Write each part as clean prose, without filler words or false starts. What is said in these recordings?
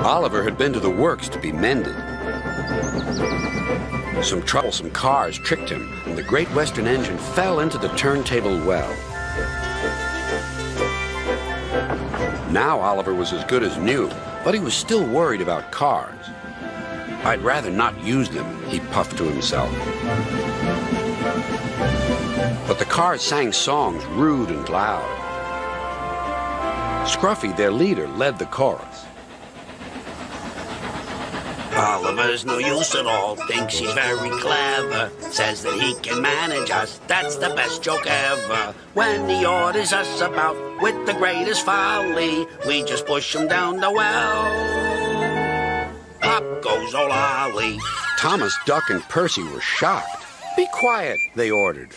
Oliver had been to the works to be mended. Some troublesome cars tricked him, and the Great Western engine fell into the turntable well. Now Oliver was as good as new, but he was still worried about cars. "I'd rather not use them," he puffed to himself. But the cars sang songs rude and loud. Scruffy, their leader, led the chorus. Oliver's no use at all, thinks he's very clever, says that he can manage us, that's the best joke ever. When he orders us about with the greatest folly, we just push him down the well. Pop goes old Ollie. Thomas, Duck, and Percy were shocked. "Be quiet," they ordered.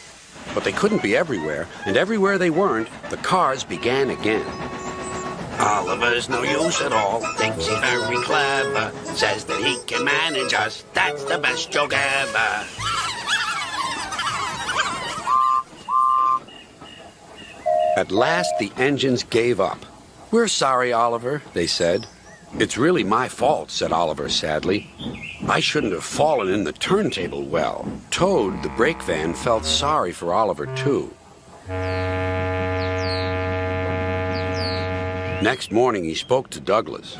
But they couldn't be everywhere, and everywhere they weren't, the cars began again. Oliver's no use at all, thinks he's very clever, says that he can manage us, that's the best joke ever. At last, the engines gave up. "We're sorry, Oliver," they said. "It's really my fault," said Oliver sadly. "I shouldn't have fallen in the turntable well." Toad, the brake van, felt sorry for Oliver, too. Next morning, he spoke to Douglas.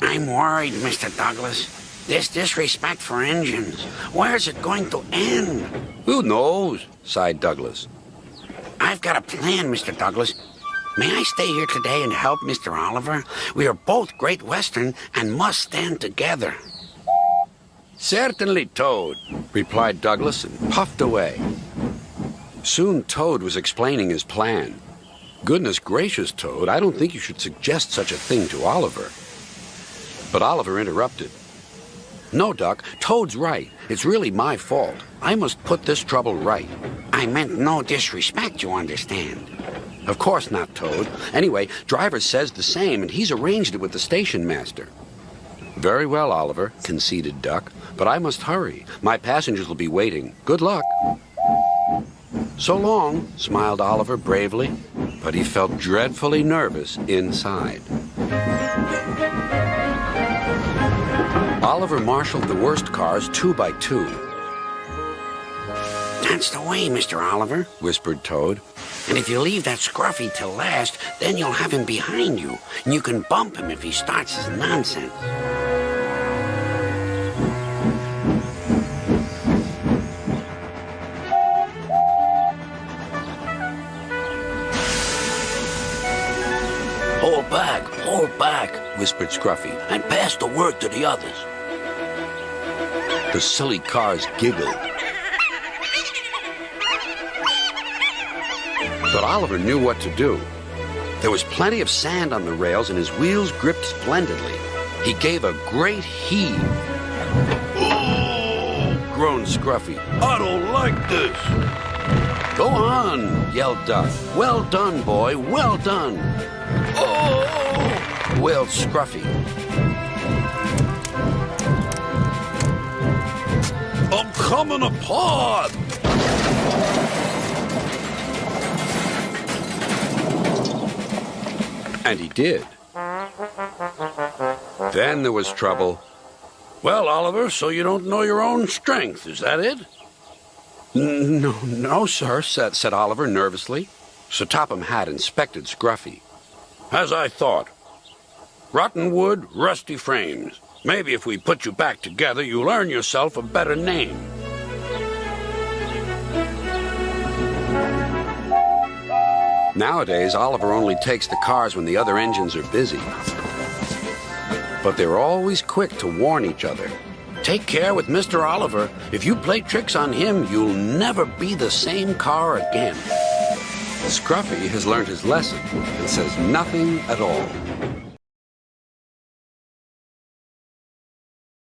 "I'm worried, Mr. Douglas. This disrespect for engines, where's it going to end?" "Who knows?" sighed Douglas. "I've got a plan, Mr. Douglas. May I stay here today and help Mr. Oliver? We are both Great Western and must stand together." "Certainly, Toad," replied Douglas and puffed away. Soon Toad was explaining his plan. "Goodness gracious, Toad, I don't think you should suggest such a thing to Oliver." But Oliver interrupted. "No, Duck, Toad's right. It's really my fault. I must put this trouble right." "I meant no disrespect, you understand." "Of course not, Toad. Anyway, Driver says the same, and he's arranged it with the station master." "Very well, Oliver," conceded Duck, "but I must hurry. My passengers will be waiting. Good luck." "So long," smiled Oliver bravely, but he felt dreadfully nervous inside. Oliver marshaled the worst cars 2 by 2. "That's the way, Mr. Oliver," whispered Toad. "And if you leave that Scruffy till last, then you'll have him behind you, and you can bump him if he starts his nonsense." Hold back, whispered Scruffy, and pass the word to the others." The silly cars giggled. But Oliver knew what to do. There was plenty of sand on the rails, and his wheels gripped splendidly. He gave a great heave. "Oh!" groaned Scruffy. "I don't like this." "Go on," yelled Duck. "Well done, boy, well done." "Oh!" wailed Scruffy. "I'm coming apart!" And he did. Then there was trouble. "Well, Oliver, so you don't know your own strength, is that it?" No, sir," said Oliver nervously. So Topham Hatt inspected Scruffy. "As I thought. Rotten wood, rusty frames. Maybe if we put you back together, you'll earn yourself a better name." Nowadays, Oliver only takes the cars when the other engines are busy. But they're always quick to warn each other. "Take care with Mr. Oliver. If you play tricks on him, you'll never be the same car again." Scruffy has learned his lesson and says nothing at all.